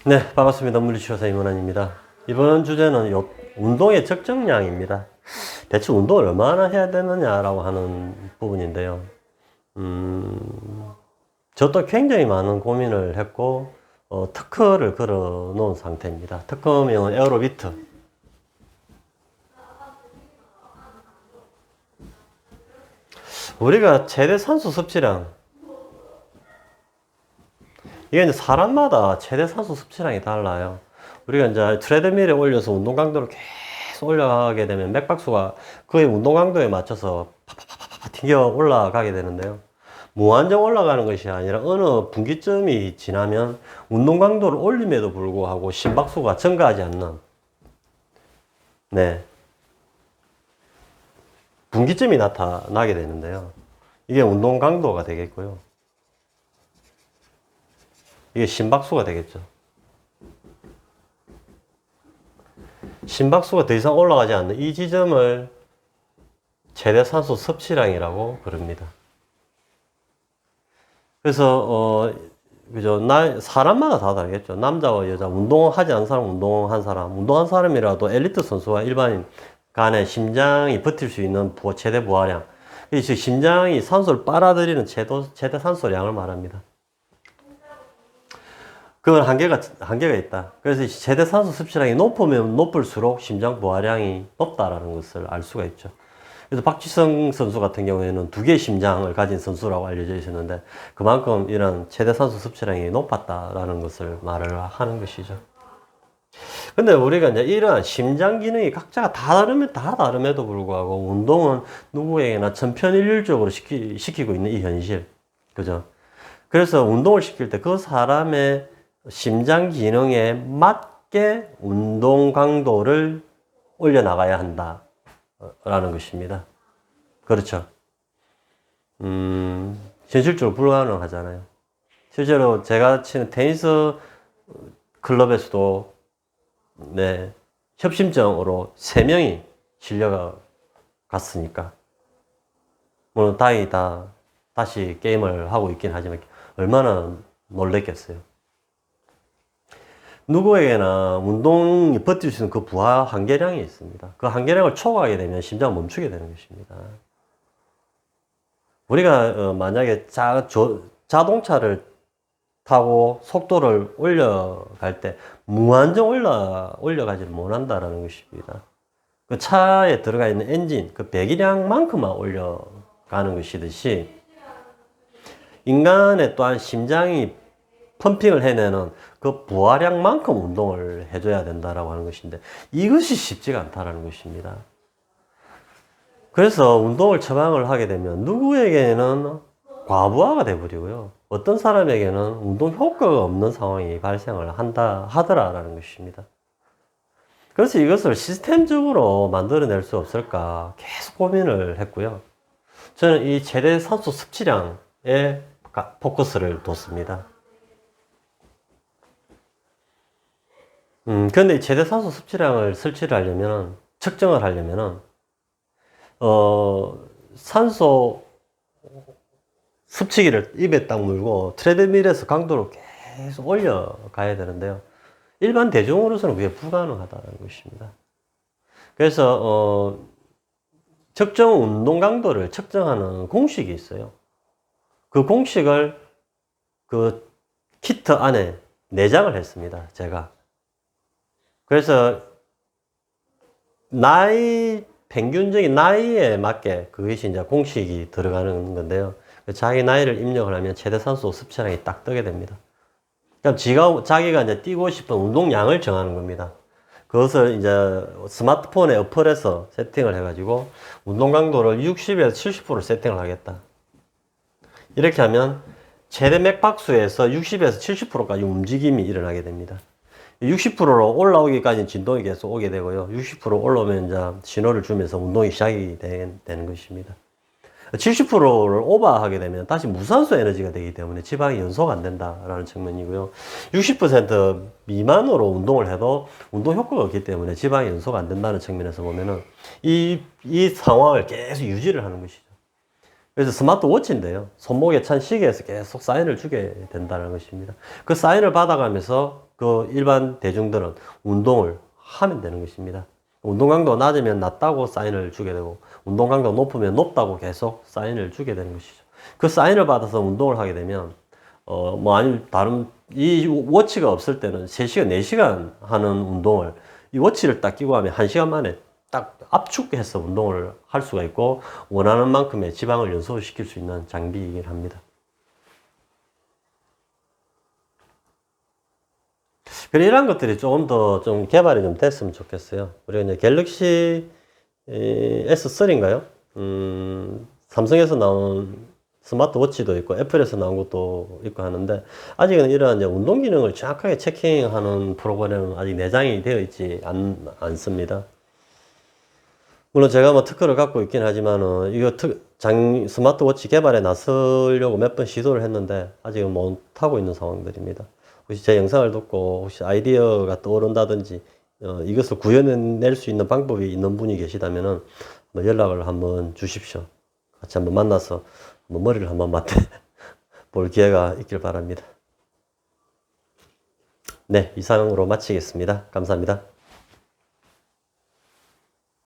네, 반갑습니다. 물리치료사 임원환입니다. 이번 주제는 운동의 적정량입니다. 대체 운동을 얼마나 해야 되느냐라고 하는 부분인데요. 저도 굉장히 많은 고민을 했고, 특허를 걸어 놓은 상태입니다. 특허명은 에어로비트. 우리가 최대 산소 섭취량, 이게 이제 사람마다 최대 산소 섭취량이 달라요. 우리가 이제 트레드밀에 올려서 운동 강도를 계속 올라가게 되면 맥박수가 거의 운동 강도에 맞춰서 팍팍팍팍 튕겨 올라가게 되는데요. 무한정 올라가는 것이 아니라 어느 분기점이 지나면 운동 강도를 올림에도 불구하고 심박수가 증가하지 않는, 네, 분기점이 나타나게 되는데요. 이게 운동 강도가 되겠고요. 이게 심박수가 되겠죠. 심박수가 더 이상 올라가지 않는 이 지점을 최대 산소 섭취량이라고 부릅니다. 그래서 그죠? 사람마다 다 다르겠죠. 남자와 여자, 운동하지 않은 사람, 운동한 사람, 운동한 사람이라도 엘리트 선수와 일반인 간에 심장이 버틸 수 있는 최대 부하량, 이 심장이 산소를 빨아들이는 최대 산소량을 말합니다. 그건 한계가 있다. 그래서 최대 산소 섭취량이 높으면 높을수록 심장 부하량이 높다라는 것을 알 수가 있죠. 그래서 박지성 선수 같은 경우에는 2개의 심장을 가진 선수라고 알려져 있었는데 그만큼 이런 최대 산소 섭취량이 높았다라는 것을 말을 하는 것이죠. 근데 우리가 이제 이러한 심장 기능이 각자가 다 다름에도 불구하고 운동은 누구에게나 천편일률적으로 시키고 있는 이 현실. 그죠? 그래서 운동을 시킬 때 그 사람의 심장 기능에 맞게 운동 강도를 올려나가야 한다. 라는 것입니다. 그렇죠. 현실적으로 불가능하잖아요. 실제로 제가 치는 테니스 클럽에서도, 네, 협심증으로 3명이 실려가 갔으니까. 물론 다행히 다시 게임을 하고 있긴 하지만 얼마나 놀랬겠어요. 누구에게나 운동이 버틸 수 있는 그 부하 한계량이 있습니다. 그 한계량을 초과하게 되면 심장을 멈추게 되는 것입니다. 우리가 만약에 자동차를 타고 속도를 올려갈 때 무한정 올려가지를 못한다는 것입니다. 그 차에 들어가 있는 엔진, 그 배기량만큼만 올려가는 것이듯이 인간의 또한 심장이 펌핑을 해내는 그 부하량만큼 운동을 해줘야 된다라고 하는 것인데 이것이 쉽지가 않다라는 것입니다. 그래서 운동을 처방을 하게 되면 누구에게는 과부하가 되어버리고요. 어떤 사람에게는 운동 효과가 없는 상황이 발생을 하더라라는 것입니다. 그래서 이것을 시스템적으로 만들어낼 수 없을까 계속 고민을 했고요. 저는 이 최대 산소 섭취량에 포커스를 뒀습니다. 근데 최대 산소 섭취량을 측정을 하려면은, 산소 섭취기를 입에 딱 물고 트레드밀에서 강도를 계속 올려가야 되는데요. 일반 대중으로서는 그게 불가능하다는 것입니다. 그래서, 적정 운동 강도를 측정하는 공식이 있어요. 그 공식을 그 키트 안에 내장을 했습니다. 제가. 그래서 평균적인 나이에 맞게 그것이 이제 공식이 들어가는 건데요. 자기 나이를 입력을 하면 최대 산소 섭취량이 딱 뜨게 됩니다. 그럼 자기가 이제 뛰고 싶은 운동량을 정하는 겁니다. 그것을 이제 스마트폰에 어플에서 세팅을 해가지고 운동 강도를 60에서 70% 세팅을 하겠다. 이렇게 하면 최대 맥박수에서 60에서 70%까지 움직임이 일어나게 됩니다. 60%로 올라오기까지는 진동이 계속 오게 되고요. 60% 올라오면 이제 신호를 주면서 운동이 시작이 되는 것입니다. 70%를 오버하게 되면 다시 무산소 에너지가 되기 때문에 지방이 연소가 안 된다라는 측면이고요. 60% 미만으로 운동을 해도 운동 효과가 없기 때문에 지방이 연소가 안 된다는 측면에서 보면은 이 상황을 계속 유지를 하는 것이죠. 그래서 스마트워치인데요. 손목에 찬 시계에서 계속 사인을 주게 된다는 것입니다. 그 사인을 받아가면서 그 일반 대중들은 운동을 하면 되는 것입니다. 운동 강도가 낮으면 낮다고 사인을 주게 되고, 운동 강도가 높으면 높다고 계속 사인을 주게 되는 것이죠. 그 사인을 받아서 운동을 하게 되면, 아니면 다른, 이 워치가 없을 때는 3시간, 4시간 하는 운동을 이 워치를 딱 끼고 하면 1시간 만에 딱 압축해서 운동을 할 수가 있고, 원하는 만큼의 지방을 연소시킬 수 있는 장비이긴 합니다. 그래, 이런 것들이 조금 더 좀 개발이 좀 됐으면 좋겠어요. 우리가 이제 갤럭시 S3인가요? 삼성에서 나온 스마트워치도 있고, 애플에서 나온 것도 있고 하는데, 아직은 이러한 이제 운동 기능을 정확하게 체킹하는 프로그램은 아직 내장이 되어 있지 않습니다. 물론 제가 뭐 특허를 갖고 있긴 하지만은, 이거 스마트워치 개발에 나서려고 몇 번 시도를 했는데, 아직은 못하고 있는 상황들입니다. 혹시 제 영상을 듣고 혹시 아이디어가 떠오른다든지 이것을 구현해낼 수 있는 방법이 있는 분이 계시다면은 연락을 한번 주십시오. 같이 한번 만나서 한번 머리를 한번 맞대 볼 기회가 있길 바랍니다. 네, 이상으로 마치겠습니다. 감사합니다.